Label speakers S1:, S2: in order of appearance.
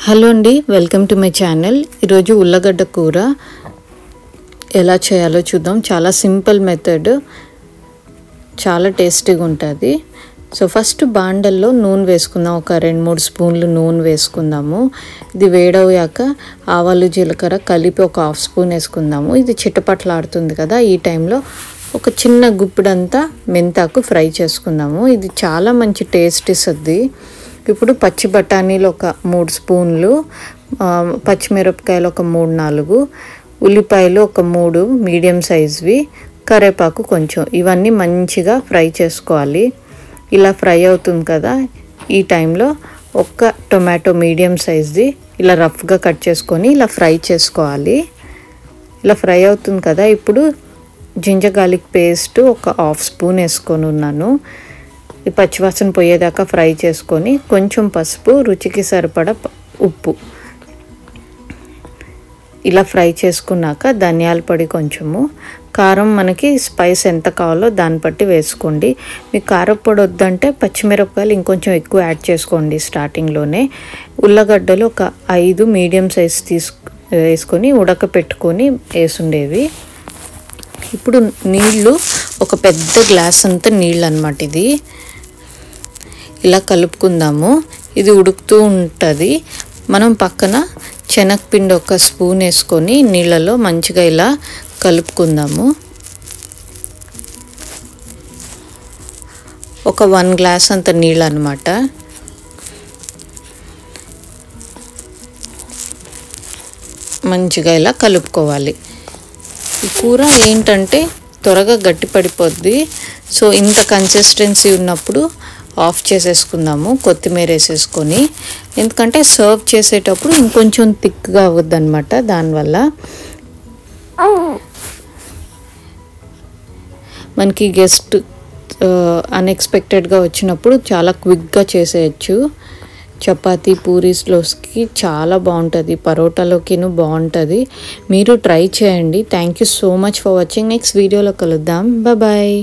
S1: Hello అండి, welcome to my channel. ఈరోజు ఉల్లగడ్డ కూర ఎలా చేయాలో చూద్దాం. చాలా సింపుల్ మెథడ్, చాలా టేస్టీగా ఉంటుంది. సో ఫస్ట్ బాండల్లో నూనె వేసుకుందాం. ఒక 2-3 స్పూన్లు నూనె వేసుకుందాము. ఇది వేడయ్యాక ఆవాలు జీలకర్ర కలిపి ఒక 1/2 స్పూన్ వేసుకుందాము. ఇది చిటపట్లాడుతుంది కదా, ఈ టైంలో ఒక చిన్న గుప్పిడంతా మెంతాకు ఫ్రై చేసుకుందాము. ఇది చాలా మంచి టేస్ట్ ఇస్తుంది. ఇప్పుడు పచ్చి బఠానీలు ఒక 3 స్పూన్లు, పచ్చిమిరపకాయలు ఒక 3-4, ఉల్లిపాయలు ఒక 3 మీడియం సైజ్వి, కరివేపాకు కొంచెం, ఇవన్నీ మంచిగా ఫ్రై చేసుకోవాలి. ఇలా ఫ్రై అవుతుంది కదా, ఈ టైంలో ఒక టొమాటో మీడియం సైజ్ది ఇలా రఫ్గా కట్ చేసుకొని ఇలా ఫ్రై చేసుకోవాలి. ఇలా ఫ్రై అవుతుంది కదా, ఇప్పుడు జింజర్ గార్లిక్ పేస్ట్ ఒక 1/2 స్పూన్ వేసుకొని ఉన్నాను. ఈ పచ్చివాసన పోయేదాకా ఫ్రై చేసుకొని కొంచెం పసుపు, రుచికి సరిపడా ఉప్పు ఇలా ఫ్రై చేసుకున్నాక ధనియాల పొడి కొంచెము, కారం మనకి స్పైస్ ఎంత కావాలో దాన్ని బట్టి వేసుకోండి. మీకు కారపొడి వద్దంటే పచ్చిమిరపకాయలు ఇంకొంచెం ఎక్కువ యాడ్ చేసుకోండి స్టార్టింగ్లోనే. ఉల్లగడ్డలు ఒక 5 మీడియం సైజ్ వేసుకొని ఉడకపెట్టుకొని వేసుండేవి. ఇప్పుడు నీళ్ళు ఒక పెద్ద గ్లాస్ అంతా నీళ్ళు అన్నమాట. ఇది ఇలా కలుపుకుందాము. ఇది ఉడుకుతూ ఉంటుంది. మనం పక్కన శనగపిండి ఒక స్పూన్ వేసుకొని నీళ్ళలో మంచిగా ఇలా కలుపుకుందాము. ఒక 1 గ్లాస్ అంత నీళ్ళు అన్నమాట. మంచిగా ఇలా కలుపుకోవాలి. ఈ కూర ఏంటంటే త్వరగా గట్టి పడిపోద్ది. సో ఇంత కన్సిస్టెన్సీ ఉన్నప్పుడు ఆఫ్ చేసేసుకుందాము, కొత్తిమీర వేసేసుకొని. ఎందుకంటే సర్వ్ చేసేటప్పుడు ఇంకొంచెం థిక్గా అవ్వద్దు అనమాట. దానివల్ల మనకి గెస్ట్ అన్ఎక్స్పెక్టెడ్గా వచ్చినప్పుడు చాలా క్విక్గా చేసేయచ్చు. చపాతీ పూరీస్లోకి చాలా బాగుంటుంది, పరోటాలోకిను బాగుంటుంది. మీరు ట్రై చేయండి. Thank you so much for watching. Next వీడియోలో కలుద్దాం. బాయ్.